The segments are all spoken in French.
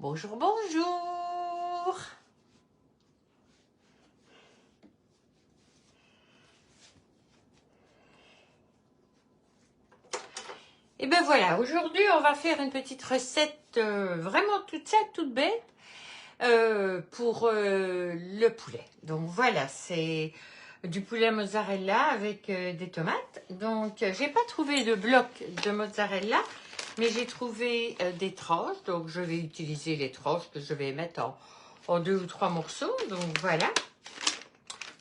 Bonjour, bonjour. Et ben voilà, aujourd'hui on va faire une petite recette vraiment toute simple, toute bête pour le poulet. Donc voilà, c'est du poulet mozzarella avec des tomates. Donc j'ai pas trouvé de bloc de mozzarella, mais j'ai trouvé des tranches. Donc je vais utiliser les tranches que je vais mettre en 2 ou 3 morceaux. Donc voilà,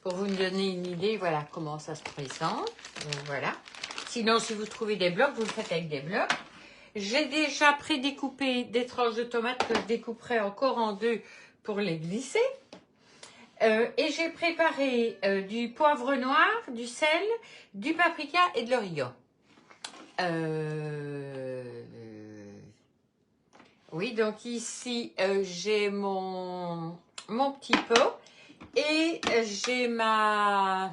pour vous donner une idée, voilà comment ça se présente. Donc voilà. Sinon, si vous trouvez des blocs, vous le faites avec des blocs. J'ai déjà prédécoupé des tranches de tomates que je découperai encore en 2 pour les glisser. Et j'ai préparé du poivre noir, du sel, du paprika et de l'origan. Oui, donc ici, j'ai mon petit pot et j'ai mon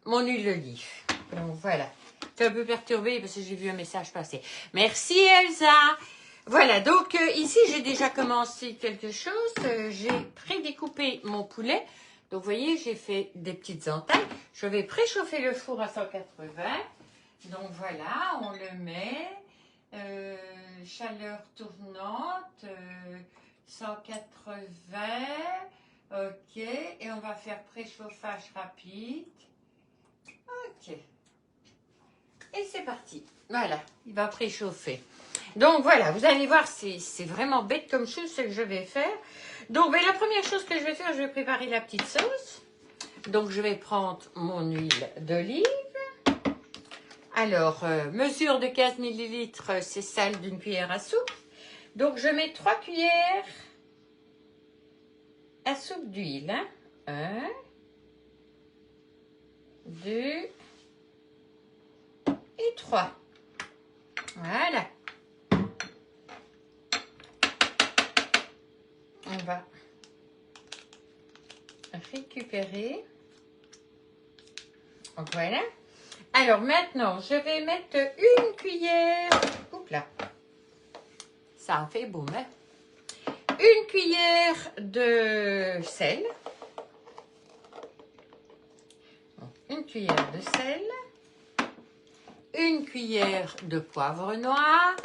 huile d'olive. Donc voilà. Je suis un peu perturbée parce que j'ai vu un message passer. Merci Elsa. Voilà, donc ici j'ai déjà commencé quelque chose. J'ai prédécoupé mon poulet. Donc vous voyez, j'ai fait des petites entailles. Je vais préchauffer le four à 180. Donc voilà, on le met. Chaleur tournante. 180. Ok, et on va faire préchauffage rapide. Ok. Et c'est parti. Voilà, il va préchauffer. Donc voilà, vous allez voir, c'est vraiment bête comme chose ce que je vais faire. Donc la première chose que je vais faire, je vais préparer la petite sauce. Donc je vais prendre mon huile d'olive. Alors, mesure de 15 ml, c'est sale d'une cuillère à soupe. Donc je mets 3 cuillères à soupe d'huile. 1, 2 et 3. Voilà. On va récupérer. Voilà. Alors maintenant, je vais mettre une cuillère. Oups là. Ça en fait boum. Hein? Une cuillère de sel. Donc, une cuillère de sel. Une cuillère de poivre noir.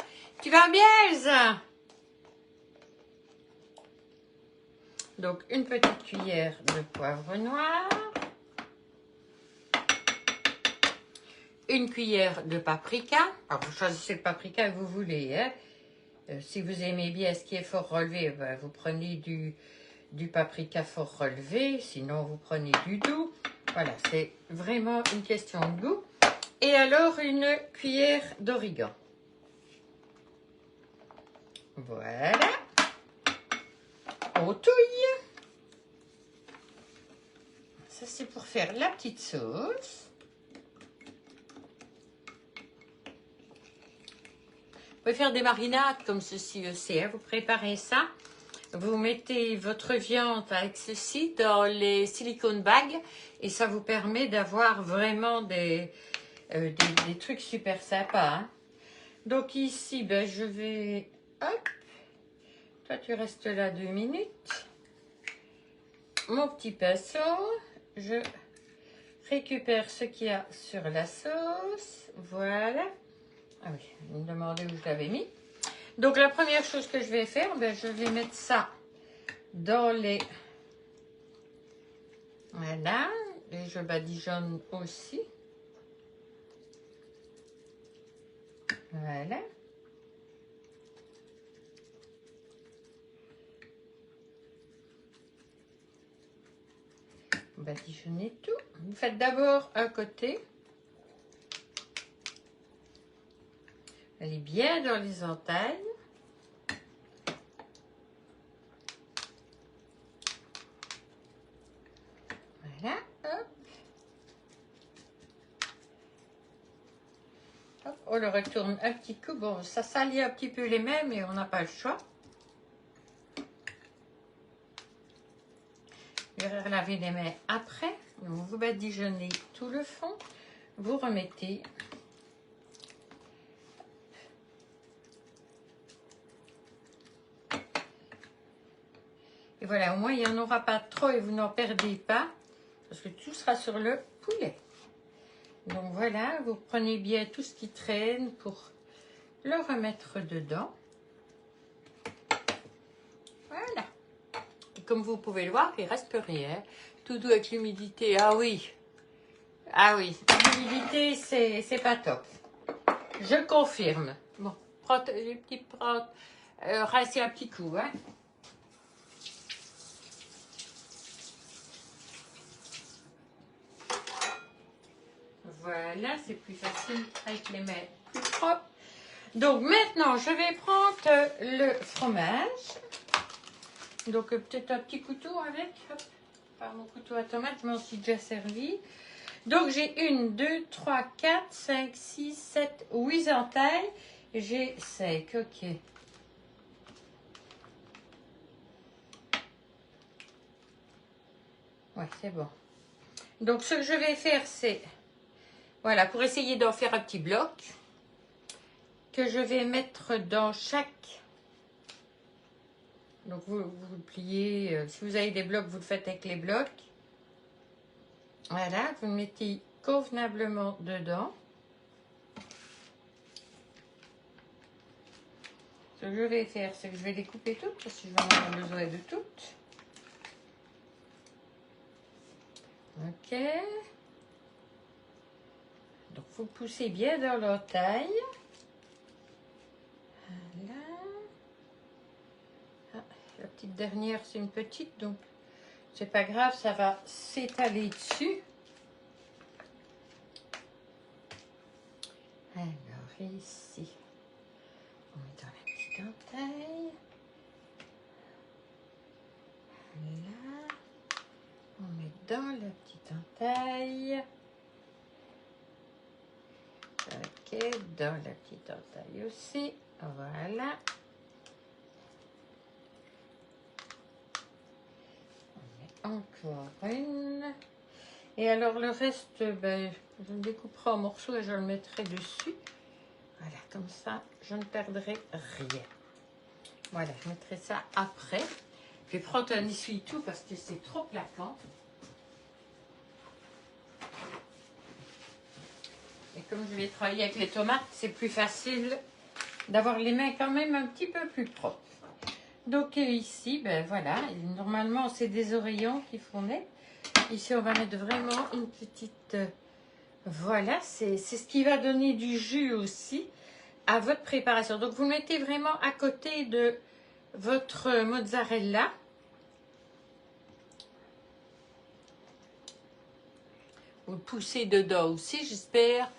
Tu vas bien, Elsa? Donc, une petite cuillère de poivre noir. Une cuillère de paprika. Alors, vous choisissez le paprika que vous voulez. Hein? Si vous aimez bien ce qui est fort relevé, ben, vous prenez du paprika fort relevé. Sinon, vous prenez du doux. Voilà, c'est vraiment une question de goût. Et alors, une cuillère d'origan. Voilà. On touille. Ça, c'est pour faire la petite sauce. Vous pouvez faire des marinades comme ceci aussi. Hein. Vous préparez ça. Vous mettez votre viande avec ceci dans les silicone bags. Et ça vous permet d'avoir vraiment des trucs super sympas. Hein. Donc ici, ben, je vais... Hop. Toi, tu restes là 2 minutes. Mon petit pinceau. Je récupère ce qu'il y a sur la sauce. Voilà. Ah oui, vous me demandez où je l'avais mis. Donc, la première chose que je vais faire, ben, je vais mettre ça dans les... Voilà. Et je badigeonne aussi. Voilà. Badigeonnez tout. Vous faites d'abord un côté. Allez bien dans les entailles. Voilà. Hop. Hop. On le retourne un petit coup. Bon, ça salit un petit peu les mains, mais on n'a pas le choix. Je vais laver les mains après. Vous badigeonnez tout le fond. Vous remettez. Et voilà, au moins il n'y en aura pas trop et vous n'en perdez pas. Parce que tout sera sur le poulet. Donc voilà, vous prenez bien tout ce qui traîne pour le remettre dedans. Voilà. Et comme vous pouvez le voir, il ne reste rien. Tout doux avec l'humidité. Ah oui. Ah oui. L'humidité, c'est pas top. Je confirme. Bon, prends les petits rincer un petit coup, hein. Voilà, c'est plus facile avec les mains plus propres. Donc maintenant, je vais prendre le fromage. Donc peut-être un petit couteau avec. Hop, par mon couteau à tomate, je m'en suis déjà servi. Donc j'ai 1, 2, 3, 4, 5, 6, 7, 8 entailles. J'ai 5, ok. Ouais, c'est bon. Donc ce que je vais faire, c'est, voilà, pour essayer d'en faire un petit bloc, que je vais mettre dans chaque. Donc vous le pliez, si vous avez des blocs, vous le faites avec les blocs. Voilà, vous le mettez convenablement dedans. Ce que je vais faire, c'est que je vais les couper toutes, parce que je vais en avoir besoin de toutes. Ok. Donc vous poussez bien dans leur taille. Voilà. Ah, la petite dernière, c'est une petite, donc c'est pas grave, ça va s'étaler dessus. Alors ici, on met dans la petite entaille. Là, on met dans la petite entaille. Ok, dans la petite entaille aussi. Voilà. On met encore une. Et alors le reste, ben, je le couperai en morceaux et je le mettrai dessus. Voilà, comme ça, je ne perdrai rien. Voilà, je mettrai ça après. Je vais prendre un essuie-tout parce que c'est trop plaquant. Et comme je vais travailler avec les tomates, c'est plus facile d'avoir les mains quand même un petit peu plus propres. Donc ici, ben voilà, normalement c'est des oreillons qui font net. Ici, on va mettre vraiment une petite... voilà, c'est ce qui va donner du jus aussi à votre préparation. Donc, vous le mettez vraiment à côté de votre mozzarella. Vous le poussez dedans aussi, j'espère.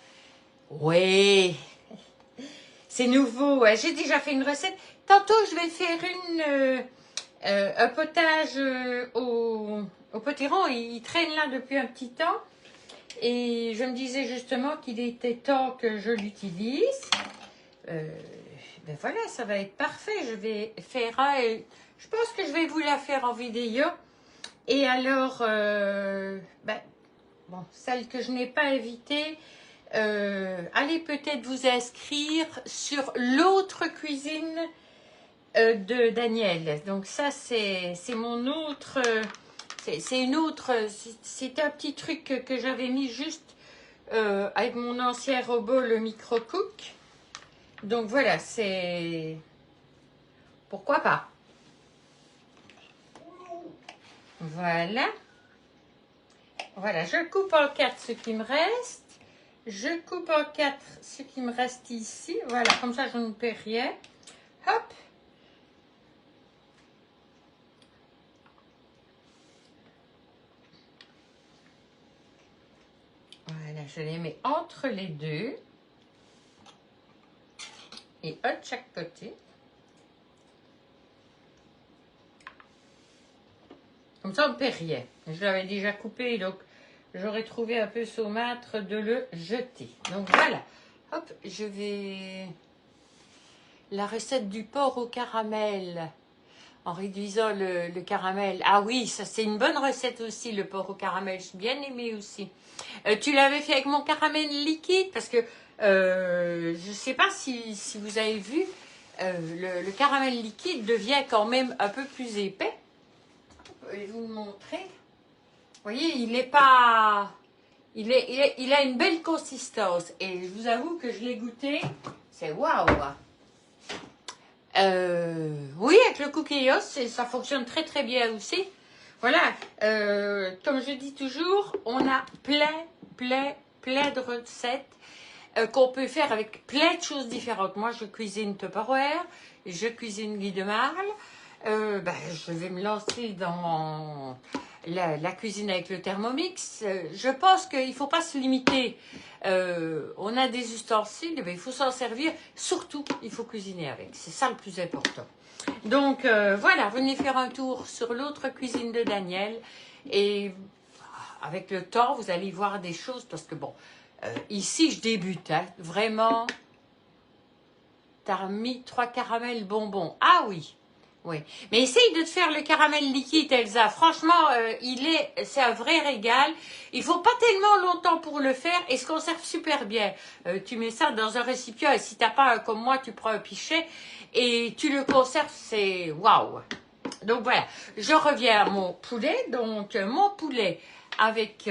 Oui, c'est nouveau. J'ai déjà fait une recette. Tantôt, je vais faire un potage au potiron. Il traîne là depuis un petit temps. Et je me disais justement qu'il était temps que je l'utilise. Ben voilà, ça va être parfait. Je vais faire un... Je pense que je vais vous la faire en vidéo. Et alors, ben, bon, celle que je n'ai pas invitée, allez peut-être vous inscrire sur l'autre cuisine de Daniel. Donc ça, c'est mon autre... c'est une autre... C'est un petit truc que j'avais mis juste avec mon ancien robot, le micro-cook. Donc voilà, c'est... Pourquoi pas? Voilà. Voilà, je coupe en 4 ce qui me reste. Je coupe en 4 ce qui me reste ici. Voilà, comme ça je ne perds rien. Hop. Voilà, je les mets entre les deux. Et un de chaque côté. Comme ça, on ne perd rien. Je l'avais déjà coupé, donc j'aurais trouvé un peu saumâtre de le jeter. Donc voilà. Hop, je vais... La recette du porc au caramel. En réduisant le caramel. Ah oui, ça c'est une bonne recette aussi, le porc au caramel. J'ai bien aimé aussi. Tu l'avais fait avec mon caramel liquide parce que je ne sais pas si vous avez vu, le caramel liquide devient quand même un peu plus épais. vais vous le montrer. Vous voyez, il est pas... Il a une belle consistance. Et je vous avoue que je l'ai goûté. C'est waouh. Oui, avec le cookios, ça fonctionne très très bien aussi. Voilà, comme je dis toujours, on a plein de recettes qu'on peut faire avec plein de choses différentes. Moi, je cuisine Tupperware, je cuisine Guy de Marle. Je vais me lancer dans la cuisine avec le Thermomix. Je pense qu'il ne faut pas se limiter. On a des ustensiles, il faut s'en servir. Surtout, il faut cuisiner avec. C'est ça le plus important. Donc, voilà, venez faire un tour sur l'autre cuisine de Daniel. Et avec le temps, vous allez voir des choses. Parce que bon, ici, je débute. Hein, vraiment, tu as mis 3 caramels bonbons. Ah oui. Oui, mais essaye de te faire le caramel liquide, Elsa. Franchement, c'est un vrai régal. Il faut pas tellement longtemps pour le faire et se conserve super bien. Tu mets ça dans un récipient et si t'as pas comme moi, tu prends un pichet et tu le conserves, c'est waouh. Donc voilà, je reviens à mon poulet. Donc mon poulet avec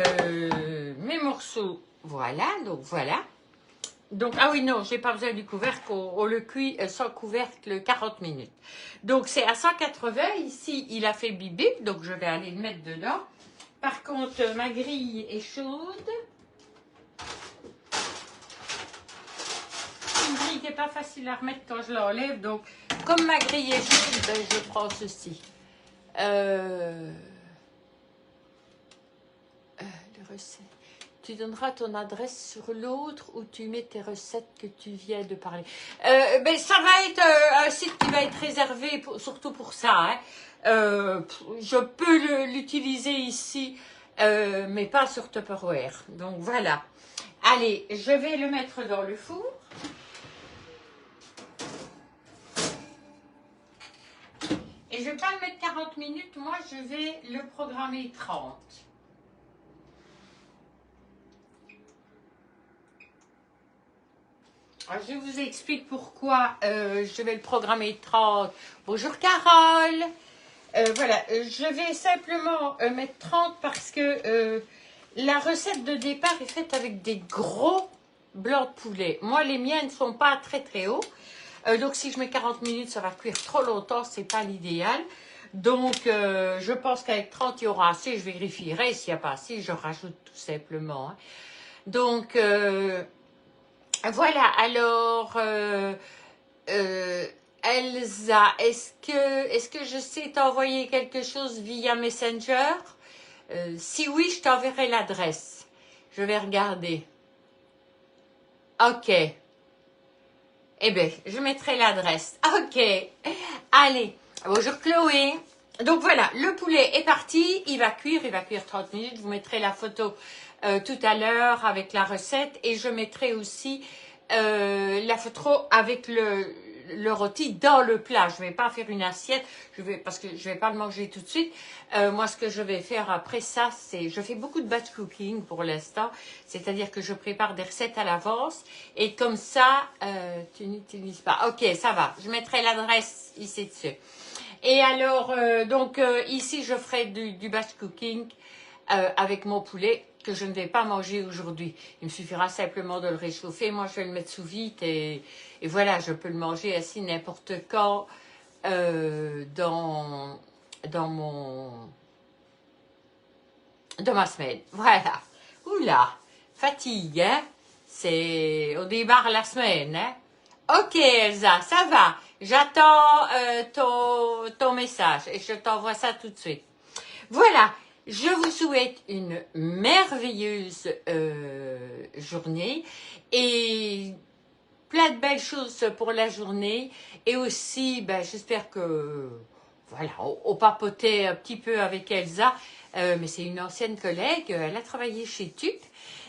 mes morceaux, voilà. Donc voilà. Donc, ah oui, non, j'ai pas besoin du couvercle, on le cuit sans couvercle 40 minutes. Donc, c'est à 180, ici, il a fait bip bip, donc je vais aller le mettre dedans. Par contre, ma grille est chaude. Une grille qui n'est pas facile à remettre quand je l'enlève, donc, comme ma grille est chaude, ben, je prends ceci. Les recettes. Tu donneras ton adresse sur l'autre où tu mets tes recettes que tu viens de parler. Ça va être un site qui va être réservé surtout pour ça. Hein. Je peux l'utiliser ici, mais pas sur Tupperware. Donc voilà. Allez, je vais le mettre dans le four. Et je ne vais pas le mettre 40 minutes. Moi, je vais le programmer 30. Alors, je vous explique pourquoi je vais le programmer 30. Bonjour Carole. Voilà, je vais simplement mettre 30 parce que la recette de départ est faite avec des gros blancs de poulet. Moi, les miens ne sont pas très très hauts. Donc, si je mets 40 minutes, ça va cuire trop longtemps. C'est pas l'idéal. Donc, je pense qu'avec 30, il y aura assez. Je vérifierai. S'il n'y a pas assez, je rajoute tout simplement. Hein. Donc... voilà, alors, Elsa, est-ce que je sais t'envoyer quelque chose via Messenger? Si oui, je t'enverrai l'adresse. Je vais regarder. Ok. Eh bien, je mettrai l'adresse. Ok. Allez, bonjour Chloé. Donc voilà, le poulet est parti. Il va cuire 30 minutes. Je vous mettrai la photo tout à l'heure avec la recette et je mettrai aussi la photo avec le rôti dans le plat. Je ne vais pas faire une assiette parce que je ne vais pas le manger tout de suite. Moi, ce que je vais faire après ça, c'est... Je fais beaucoup de batch cooking pour l'instant, c'est-à-dire que je prépare des recettes à l'avance et comme ça, tu n'utilises pas. Ok, ça va. Je mettrai l'adresse ici dessus. Et alors, ici, je ferai du batch cooking avec mon poulet que je ne vais pas manger aujourd'hui. Il me suffira simplement de le réchauffer. Moi, je vais le mettre sous vide et voilà, je peux le manger assis n'importe quand dans ma semaine. Voilà. Oula, fatigue, hein? On démarre la semaine, hein? Ok, Elsa, ça va. J'attends ton message et je t'envoie ça tout de suite. Voilà, je vous souhaite une merveilleuse journée et plein de belles choses pour la journée. Et aussi, j'espère que, voilà, on papotait un petit peu avec Elsa, mais c'est une ancienne collègue, elle a travaillé chez TUP.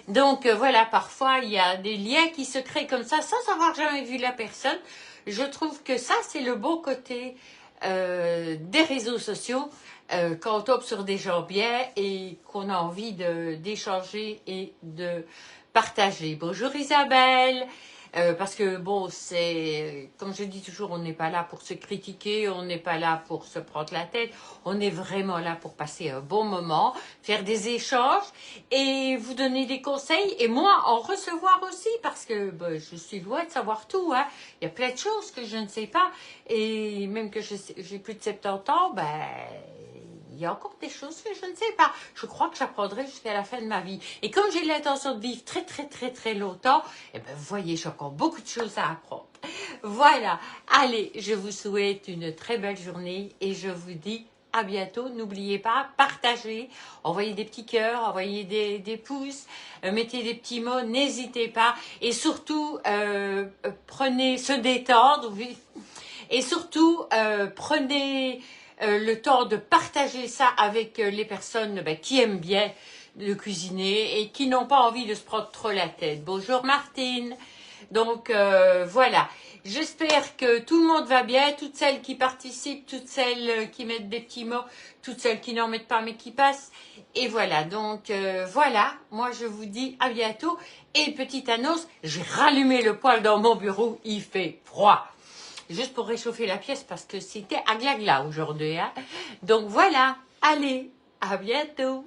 Donc voilà, parfois il y a des liens qui se créent comme ça sans avoir jamais vu la personne. Je trouve que ça, c'est le beau côté des réseaux sociaux quand on tombe sur des gens bien et qu'on a envie d'échanger et de partager. Bonjour Isabelle. Parce que bon, c'est comme je dis toujours, on n'est pas là pour se critiquer, on n'est pas là pour se prendre la tête, on est vraiment là pour passer un bon moment, faire des échanges et vous donner des conseils et moi en recevoir aussi parce que ben, je suis loin de savoir tout, hein. Il y a plein de choses que je ne sais pas et même que j'ai plus de 70 ans, ben il y a encore des choses que je ne sais pas. Je crois que j'apprendrai jusqu'à la fin de ma vie. Et comme j'ai l'intention de vivre très longtemps, eh ben, vous voyez, j'ai encore beaucoup de choses à apprendre. Voilà. Allez, je vous souhaite une très belle journée et je vous dis à bientôt. N'oubliez pas, partagez, envoyez des petits cœurs, envoyez des pouces, mettez des petits mots, n'hésitez pas. Et surtout, prenez, se détendre. Et surtout, prenez le temps de partager ça avec les personnes qui aiment bien de cuisiner et qui n'ont pas envie de se prendre trop la tête. Bonjour Martine. Donc voilà, j'espère que tout le monde va bien, toutes celles qui participent, toutes celles qui mettent des petits mots, toutes celles qui n'en mettent pas mais qui passent. Et voilà, donc voilà, moi je vous dis à bientôt. Et petite annonce, j'ai rallumé le poêle dans mon bureau, il fait froid. Juste pour réchauffer la pièce parce que c'était à glagla aujourd'hui. Hein. Donc voilà, allez, à bientôt.